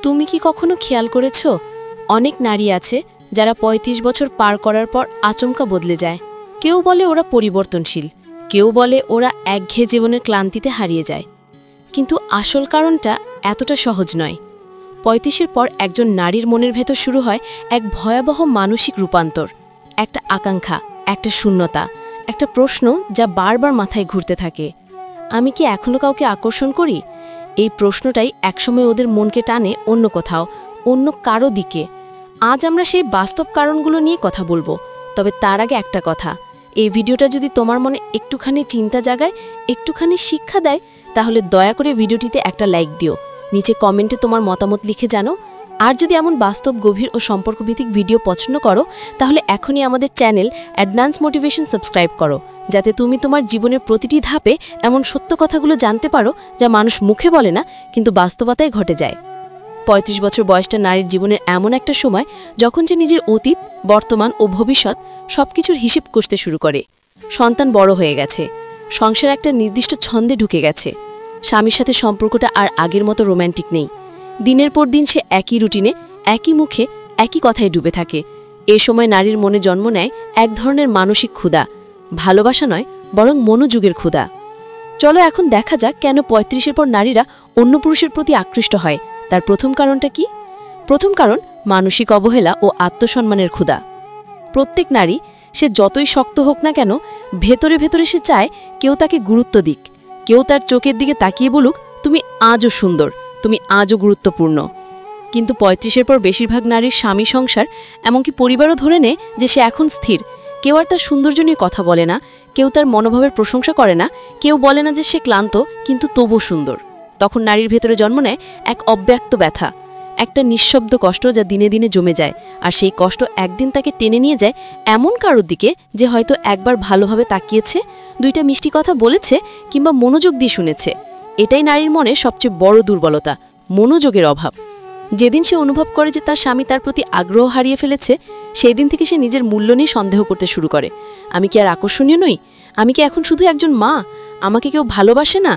তুমি কি কখনো খেয়াল করেছ অনেক নারী আছে যারা ৩৫ বছর পার করার পর আচমকা বদলে যায়। কেউ বলে ওরা পরিবর্তনশীল, কেউ বলে ওরা একঘেয়ে জীবনের ক্লান্তিতে হারিয়ে যায়। কিন্তু আসল কারণটা এতটা সহজ নয়। ৩৫-এর পর একজন নারীর মনের ভেতর শুরু হয় এক ভয়াবহ মানসিক রূপান্তর, একটা আকাঙ্ক্ষা, একটা শূন্যতা, একটা প্রশ্ন যা বারবার মাথায় ঘুরতে থাকে। আমি কি এখনও কাউকে আকর্ষণ করি? এই প্রশ্নটাই একসময় ওদের মনকে টানে অন্য কোথাও, অন্য কারো দিকে। আজ আমরা সেই বাস্তব কারণগুলো নিয়ে কথা বলবো। তবে তার আগে একটা কথা, এই ভিডিওটা যদি তোমার মনে একটুখানি চিন্তা জাগায়, একটুখানি শিক্ষা দেয়, তাহলে দয়া করে ভিডিওটিতে একটা লাইক দিও। নিচে কমেন্টে তোমার মতামত লিখে জানো। আর যদি এমন বাস্তব, গভীর ও সম্পর্কভিত্তিক ভিডিও পছন্দ করো, তাহলে এখনই আমাদের চ্যানেল অ্যাডভান্স মোটিভেশন সাবস্ক্রাইব করো, যাতে তুমি তোমার জীবনের প্রতিটি ধাপে এমন সত্য কথাগুলো জানতে পারো যা মানুষ মুখে বলে না, কিন্তু বাস্তবতায় ঘটে যায়। ৩৫ বছর বয়সটা নারীর জীবনের এমন একটা সময় যখন সে নিজের অতীত, বর্তমান ও ভবিষ্যৎ সবকিছুর হিসেব কষতে শুরু করে। সন্তান বড় হয়ে গেছে, সংসার একটা নির্দিষ্ট ছন্দে ঢুকে গেছে, স্বামীর সাথে সম্পর্কটা আর আগের মতো রোম্যান্টিক নেই। দিনের পর দিন সে একই রুটিনে, একই মুখে, একই কথায় ডুবে থাকে। এ সময় নারীর মনে জন্ম নেয় এক ধরনের মানসিক ক্ষুধা, ভালোবাসা নয় বরং মনোযোগের ক্ষুধা। চলো এখন দেখা যাক কেন ৩৫-এর পর নারীরা অন্য পুরুষের প্রতি আকৃষ্ট হয়। তার প্রথম কারণটা কি? প্রথম কারণ মানসিক অবহেলা ও আত্মসম্মানের ক্ষুধা। প্রত্যেক নারী, সে যতই শক্ত হোক না কেন, ভেতরে ভেতরে সে চায় কেউ তাকে গুরুত্ব দিক, কেউ তার চোখের দিকে তাকিয়ে বলুক, তুমি আজও সুন্দর, তুমি আজও গুরুত্বপূর্ণ। কিন্তু ৩৫-এর পর বেশিরভাগ নারীর স্বামী, সংসার, এমনকি পরিবারও ধরে নেয় যে সে এখন স্থির। কেউ আর তার সৌন্দর্য নিয়ে কথা বলে না, কেউ তার মনোভাবের প্রশংসা করে না, কেউ বলে না যে সে ক্লান্ত কিন্তু তবু সুন্দর। তখন নারীর ভেতরে জন্ম নেয় এক অব্যক্ত ব্যথা, একটা নিঃশব্দ কষ্ট যা দিনে দিনে জমে যায়। আর সেই কষ্ট একদিন তাকে টেনে নিয়ে যায় এমন কারোর দিকে যে হয়তো একবার ভালোভাবে তাকিয়েছে, দুইটা মিষ্টি কথা বলেছে কিংবা মনোযোগ দিয়ে শুনেছে। এটাই নারীর মনে সবচেয়ে বড় দুর্বলতা, মনোযোগের অভাব। যেদিন সে অনুভব করে যে তার স্বামী তার প্রতি আগ্রহ হারিয়ে ফেলেছে, সেই দিন থেকে সে নিজের মূল্য নিয়ে সন্দেহ করতে শুরু করে। আমি কি আর আকর্ষণীয় নই? আমি কি এখন শুধু একজন মা? আমাকে কেউ ভালোবাসে না?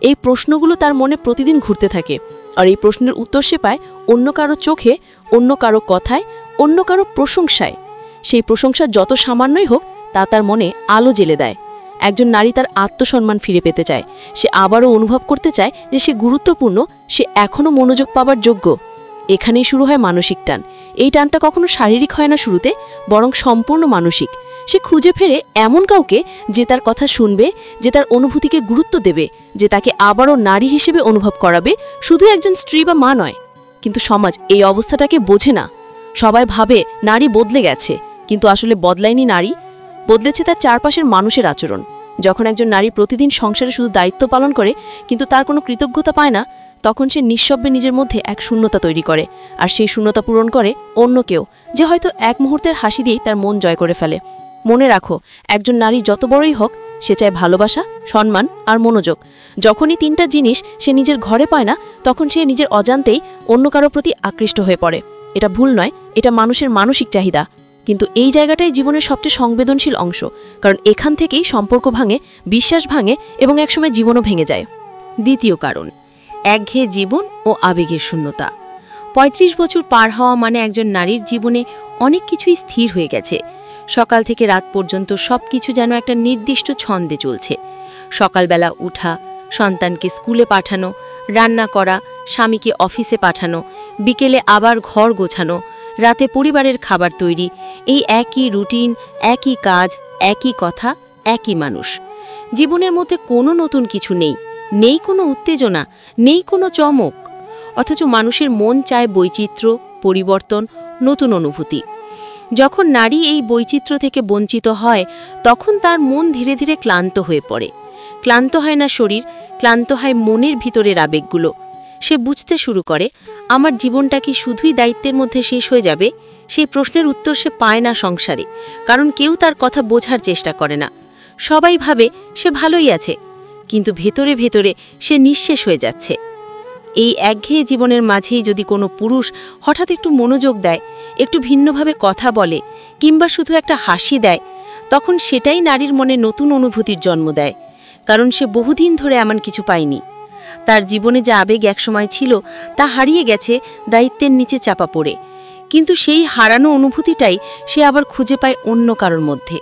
এই প্রশ্নগুলো তার মনে প্রতিদিন ঘুরতে থাকে। আর এই প্রশ্নের উত্তর সে পায় অন্য কারো চোখে, অন্য কারো কথায়, অন্য কারো প্রশংসায়। সেই প্রশংসা যত সামান্যই হোক, তা তার মনে আলো জ্বেলে দেয়। একজন নারী তার আত্মসম্মান ফিরে পেতে চায়। সে আবারও অনুভব করতে চায় যে সে গুরুত্বপূর্ণ, সে এখনও মনোযোগ পাবার যোগ্য। এখানেই শুরু হয় মানসিক টান। এই টানটা কখনো শারীরিক হয় না শুরুতে, বরং সম্পূর্ণ মানসিক। সে খুঁজে ফেরে এমন কাউকে যে তার কথা শুনবে, যে তার অনুভূতিকে গুরুত্ব দেবে, যে তাকে আবারও নারী হিসেবে অনুভব করাবে, শুধু একজন স্ত্রী বা মা নয়। কিন্তু সমাজ এই অবস্থাটাকে বোঝে না। সবাই ভাবে নারী বদলে গেছে, কিন্তু আসলে বদলায়নি নারী, বদলেছে তার চারপাশের মানুষের আচরণ। যখন একজন নারী প্রতিদিন সংসারে শুধু দায়িত্ব পালন করে কিন্তু তার কোনো কৃতজ্ঞতা পায় না, তখন সে নিঃশব্দে নিজের মধ্যে এক শূন্যতা তৈরি করে। আর সেই শূন্যতা পূরণ করে অন্য কেউ, যে হয়তো এক মুহূর্তের হাসি দিয়েই তার মন জয় করে ফেলে। মনে রাখো, একজন নারী যত বড়ই হোক, সে চায় ভালোবাসা, সম্মান আর মনোযোগ। যখনই তিনটা জিনিস সে নিজের ঘরে পায় না, তখন সে নিজের অজান্তেই অন্য কারো প্রতি আকৃষ্ট হয়ে পড়ে। এটা ভুল নয়, এটা মানুষের মানসিক চাহিদা। কিন্তু এই জায়গাটাই জীবনের সবচেয়ে সংবেদনশীল অংশ, কারণ এখান থেকেই সম্পর্ক ভাঙে, বিশ্বাস ভাঙে এবং একসময় জীবনও ভেঙে যায়। দ্বিতীয় কারণ, একঘেয়ে জীবন ও আবেগের শূন্যতা। ৩৫ বছর পার হওয়া মানে একজন নারীর জীবনে অনেক কিছুই স্থির হয়ে গেছে। সকাল থেকে রাত পর্যন্ত সব কিছু যেন একটা নির্দিষ্ট ছন্দে চলছে। সকালবেলা উঠা, সন্তানকে স্কুলে পাঠানো, রান্না করা, স্বামীকে অফিসে পাঠানো, বিকেলে আবার ঘর গোছানো, রাতে পরিবারের খাবার তৈরি। এই একই রুটিন, একই কাজ, একই কথা, একই মানুষ। জীবনের মধ্যে কোনো নতুন কিছু নেই, নেই কোনো উত্তেজনা, নেই কোনো চমক। অথচ মানুষের মন চায় বৈচিত্র্য, পরিবর্তন, নতুন অনুভূতি। যখন নারী এই বৈচিত্র্য থেকে বঞ্চিত হয়, তখন তার মন ধীরে ধীরে ক্লান্ত হয়ে পড়ে। ক্লান্ত হয় না শরীর, ক্লান্ত হয় মনের ভিতরের আবেগগুলো। সে বুঝতে শুরু করে, আমার জীবনটা কি শুধুই দায়িত্বের মধ্যে শেষ হয়ে যাবে? সেই প্রশ্নের উত্তর সে পায় না সংসারে, কারণ কেউ তার কথা বোঝার চেষ্টা করে না। সবাই ভাবে সে ভালোই আছে, কিন্তু ভেতরে ভেতরে সে নিঃশেষ হয়ে যাচ্ছে। এই একঘেয়ে জীবনের মাঝেই যদি কোনো পুরুষ হঠাৎ একটু মনোযোগ দেয়, একটু ভিন্নভাবে কথা বলে, কিংবা শুধু একটা হাসি দেয়, তখন সেটাই নারীর মনে নতুন অনুভূতির জন্ম দেয়, কারণ সে বহুদিন ধরে এমন কিছু পায়নি। তার জীবনে যে আবেগ একসময় ছিল তা হারিয়ে গেছে দায়িত্বের নিচে চাপা পড়ে। কিন্তু সেই হারানো অনুভূতিটাই সে আবার খুঁজে পায় অন্য কারোর মধ্যে।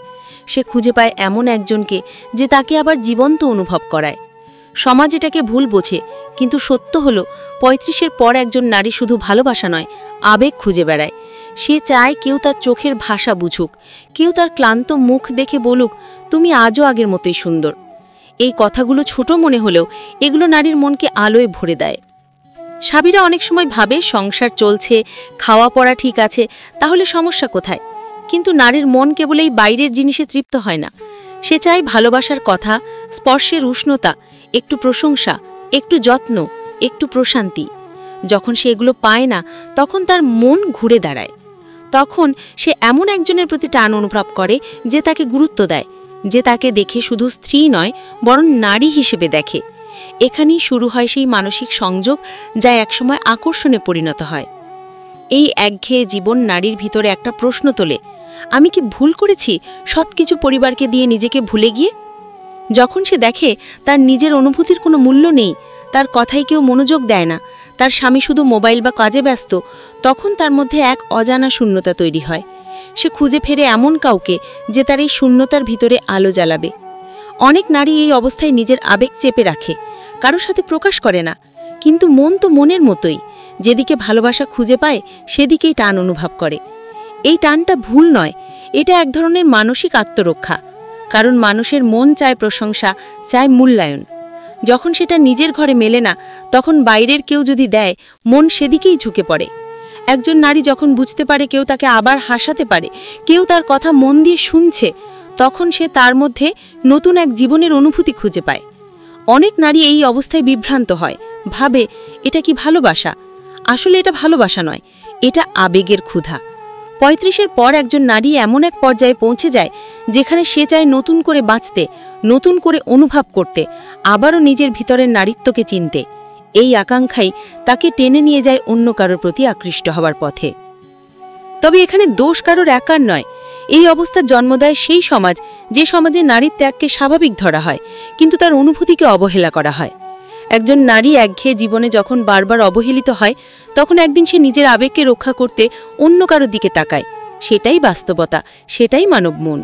সে খুঁজে পায় এমন একজনকে যে তাকে আবার জীবন্ত অনুভব করায়। সমাজ এটাকে ভুল বোঝে, কিন্তু সত্য হলো ৩৫-এর পর একজন নারী শুধু ভালোবাসা নয়, আবেগ খুঁজে বেড়ায়। সে চায় কেউ তার চোখের ভাষা বুঝুক, কেউ তার ক্লান্ত মুখ দেখে বলুক, তুমি আজও আগের মতোই সুন্দর। এই কথাগুলো ছোট মনে হলেও এগুলো নারীর মনকে আলোয় ভরে দেয়। স্বামীরা অনেক সময় ভাবে সংসার চলছে, খাওয়া পড়া ঠিক আছে, তাহলে সমস্যা কোথায়? কিন্তু নারীর মন কেবল এই বাইরের জিনিসে তৃপ্ত হয় না। সে চায় ভালোবাসার কথা, স্পর্শের উষ্ণতা, একটু প্রশংসা, একটু যত্ন, একটু প্রশান্তি। যখন সে এগুলো পায় না, তখন তার মন ঘুরে দাঁড়ায়। তখন সে এমন একজনের প্রতি টান অনুভব করে যে তাকে গুরুত্ব দেয়, যে তাকে দেখে শুধু স্ত্রী নয় বরং নারী হিসেবে দেখে। এখানেই শুরু হয় সেই মানসিক সংযোগ যা একসময় আকর্ষণে পরিণত হয়। এই একঘেয়ে জীবন নারীর ভিতরে একটা প্রশ্ন তোলে, আমি কি ভুল করেছি সবকিছু পরিবারকে দিয়ে নিজেকে ভুলে গিয়ে? যখন সে দেখে তার নিজের অনুভূতির কোনো মূল্য নেই, তার কথায় কেউ মনোযোগ দেয় না, তার স্বামী শুধু মোবাইল বা কাজে ব্যস্ত, তখন তার মধ্যে এক অজানা শূন্যতা তৈরি হয়। সে খুঁজে ফেরে এমন কাউকে যে তার এই শূন্যতার ভিতরে আলো জ্বালাবে। অনেক নারী এই অবস্থায় নিজের আবেগ চেপে রাখে, কারোর সাথে প্রকাশ করে না। কিন্তু মন তো মনের মতোই, যেদিকে ভালোবাসা খুঁজে পায় সেদিকেই টান অনুভব করে। এই টানটা ভুল নয়, এটা এক ধরনের মানসিক আত্মরক্ষা। কারণ মানুষের মন চায় প্রশংসা, চায় মূল্যায়ন। যখন সেটা নিজের ঘরে মেলে না, তখন বাইরের কেউ যদি দেয়, মন সেদিকেই ঝুঁকে পড়ে। একজন নারী যখন বুঝতে পারে কেউ তাকে আবার হাসাতে পারে, কেউ তার কথা মন দিয়ে শুনছে, তখন সে তার মধ্যে নতুন এক জীবনের অনুভূতি খুঁজে পায়। অনেক নারী এই অবস্থায় বিভ্রান্ত হয়, ভাবে এটা কি ভালোবাসা? আসলে এটা ভালোবাসা নয়, এটা আবেগের ক্ষুধা। ৩৫-এর পর একজন নারী এমন এক পর্যায়ে পৌঁছে যায় যেখানে সে চায় নতুন করে বাঁচতে, নতুন করে অনুভব করতে, আবারও নিজের ভিতরের নারীত্বকে চিনতে। এই আকাঙ্ক্ষাই তাকে টেনে নিয়ে যায় অন্য কারোর প্রতি আকৃষ্ট হওয়ার পথে। তবে এখানে দোষ কারোর একার নয়। এই অবস্থার জন্ম দেয় সেই সমাজ, যে সমাজে নারীর ত্যাগকে স্বাভাবিক ধরা হয়, কিন্তু তার অনুভূতিকে অবহেলা করা হয়। একজন নারী একঘেয়ে জীবনে যখন বারবার অবহেলিত হয়, তখন একদিন সে নিজের আবেগকে রক্ষা করতে অন্য কারোর দিকে তাকায়। সেটাই বাস্তবতা, সেটাই মানব মন।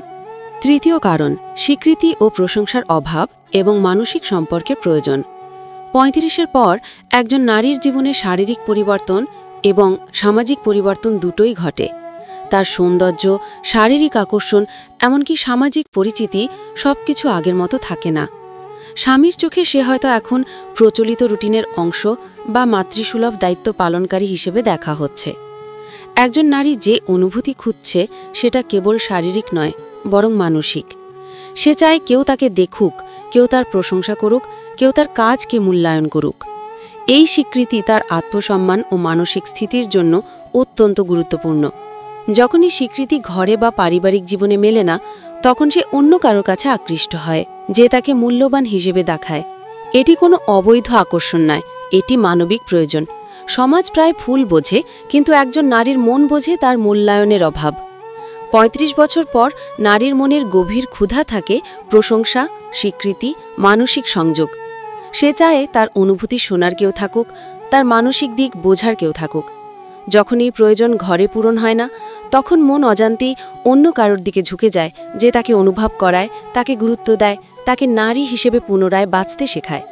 তৃতীয় কারণ, স্বীকৃতি ও প্রশংসার অভাব এবং মানসিক সম্পর্কের প্রয়োজন। ৩৫-এর পর একজন নারীর জীবনে শারীরিক পরিবর্তন এবং সামাজিক পরিবর্তন দুটোই ঘটে। তার সৌন্দর্য, শারীরিক আকর্ষণ, এমনকি সামাজিক পরিচিতি সবকিছু আগের মতো থাকে না। স্বামীর চোখে সে হয়তো এখন প্রচলিত রুটিনের অংশ বা মাতৃসুলভ দায়িত্ব পালনকারী হিসেবে দেখা হচ্ছে। একজন নারী যে অনুভূতি খুঁজছে সেটা কেবল শারীরিক নয়, বরং মানসিক। সে চায় কেউ তাকে দেখুক, কেউ তার প্রশংসা করুক, কেউ তার কাজকে মূল্যায়ন করুক। এই স্বীকৃতি তার আত্মসম্মান ও মানসিক স্থিতির জন্য অত্যন্ত গুরুত্বপূর্ণ। যখনই স্বীকৃতি ঘরে বা পারিবারিক জীবনে মেলে না, তখন সে অন্য কারোর কাছে আকৃষ্ট হয়, যে তাকে মূল্যবান হিসেবে দেখায়। এটি কোনো অবৈধ আকর্ষণ নয়, এটি মানবিক প্রয়োজন। সমাজ প্রায় ভুল বোঝে, কিন্তু একজন নারীর মন বোঝে তার মূল্যায়নের অভাব। ৩৫ বছর পর নারীর মনের গভীর ক্ষুধা থাকে প্রশংসা, স্বীকৃতি, মানসিক সংযোগ। সে চায় তার অনুভূতি শোনার কেউ থাকুক, তার মানসিক দিক বোঝার কেউ থাকুক। যখন এই প্রয়োজন ঘরে পূরণ হয় না, তখন মন অজান্তেই অন্য কারোর দিকে ঝুঁকে যায়, যে তাকে অনুভব করায়, তাকে গুরুত্ব দেয়, তাকে নারী হিসেবে পুনরায় বাঁচতে শেখায়।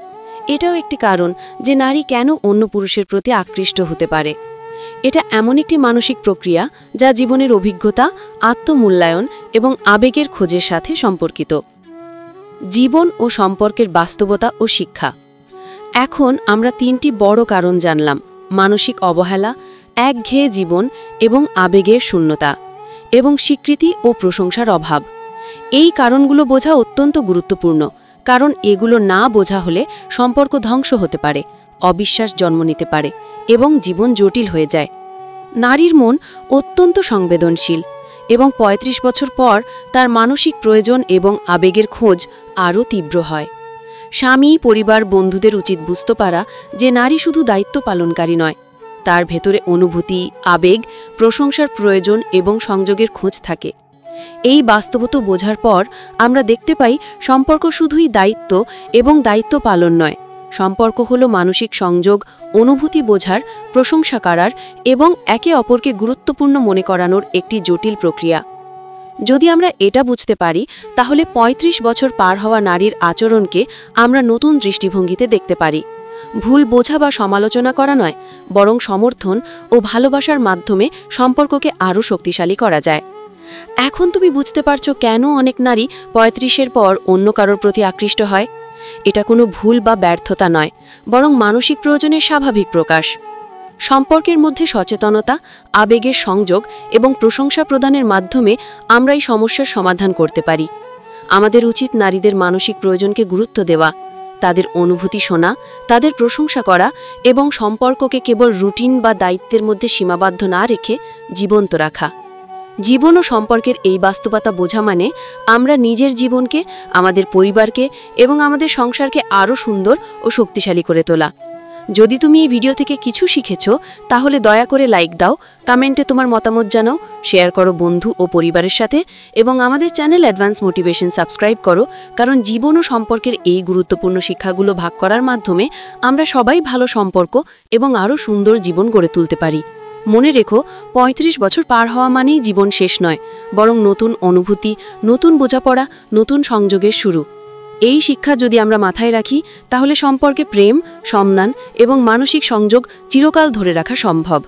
এটাও একটি কারণ যে নারী কেন অন্য পুরুষের প্রতি আকৃষ্ট হতে পারে। এটা এমন একটি মানসিক প্রক্রিয়া যা জীবনের অভিজ্ঞতা, আত্মমূল্যায়ন এবং আবেগের খোঁজের সাথে সম্পর্কিত। জীবন ও সম্পর্কের বাস্তবতা ও শিক্ষা। এখন আমরা 3টি বড় কারণ জানলাম: মানসিক অবহেলা, একঘেয়ে জীবন এবং আবেগের শূন্যতা, এবং স্বীকৃতি ও প্রশংসার অভাব। এই কারণগুলো বোঝা অত্যন্ত গুরুত্বপূর্ণ, কারণ এগুলো না বোঝা হলে সম্পর্ক ধ্বংস হতে পারে, অবিশ্বাস জন্ম নিতে পারে এবং জীবন জটিল হয়ে যায়। নারীর মন অত্যন্ত সংবেদনশীল এবং ৩৫ বছর পর তার মানসিক প্রয়োজন এবং আবেগের খোঁজ আরও তীব্র হয়। স্বামী, পরিবার, বন্ধুদের উচিত বুঝতে পারা যে নারী শুধু দায়িত্ব পালনকারী নয়, তার ভেতরে অনুভূতি, আবেগ, প্রশংসার প্রয়োজন এবং সংযোগের খোঁজ থাকে। এই বাস্তবতা বোঝার পর আমরা দেখতে পাই সম্পর্ক শুধুই দায়িত্ব এবং দায়িত্ব পালন নয়, সম্পর্ক হলো মানসিক সংযোগ, অনুভূতি বোঝার, প্রশংসা করার এবং একে অপরকে গুরুত্বপূর্ণ মনে করানোর একটি জটিল প্রক্রিয়া। যদি আমরা এটা বুঝতে পারি, তাহলে ৩৫ বছর পার হওয়া নারীর আচরণকে আমরা নতুন দৃষ্টিভঙ্গিতে দেখতে পারি। ভুল বোঝা বা সমালোচনা করা নয়, বরং সমর্থন ও ভালোবাসার মাধ্যমে সম্পর্ককে আরও শক্তিশালী করা যায়। এখন তুমি বুঝতে পারছো কেন অনেক নারী ৩৫-এর পর অন্য কারোর প্রতি আকৃষ্ট হয়। এটা কোনো ভুল বা ব্যর্থতা নয়, বরং মানসিক প্রয়োজনের স্বাভাবিক প্রকাশ। সম্পর্কের মধ্যে সচেতনতা, আবেগের সংযোগ এবং প্রশংসা প্রদানের মাধ্যমে আমরা এই সমস্যার সমাধান করতে পারি। আমাদের উচিত নারীদের মানসিক প্রয়োজনকে গুরুত্ব দেওয়া, তাদের অনুভূতি শোনা, তাদের প্রশংসা করা এবং সম্পর্ককে কেবল রুটিন বা দায়িত্বের মধ্যে সীমাবদ্ধ না রেখে জীবন্ত রাখা। জীবন ও সম্পর্কের এই বাস্তবতা বোঝা মানে আমরা নিজের জীবনকে, আমাদের পরিবারকে এবং আমাদের সংসারকে আরও সুন্দর ও শক্তিশালী করে তোলা। যদি তুমি এই ভিডিও থেকে কিছু শিখেছো, তাহলে দয়া করে লাইক দাও, কমেন্টে তোমার মতামত জানাও, শেয়ার করো বন্ধু ও পরিবারের সাথে এবং আমাদের চ্যানেল অ্যাডভান্স মোটিভেশন সাবস্ক্রাইব করো, কারণ জীবন ও সম্পর্কের এই গুরুত্বপূর্ণ শিক্ষাগুলো ভাগ করার মাধ্যমে আমরা সবাই ভালো সম্পর্ক এবং আরও সুন্দর জীবন গড়ে তুলতে পারি। মনে রেখো, ৩৫ বছর পার হওয়া মানেই জীবন শেষ নয়, বরং নতুন অনুভূতি, নতুন বোঝাপড়া, নতুন সংযোগের শুরু। এই শিক্ষা যদি আমরা মাথায় রাখি, তাহলে সম্পর্কে প্রেম, সম্মান এবং মানসিক সংযোগ চিরকাল ধরে রাখা সম্ভব।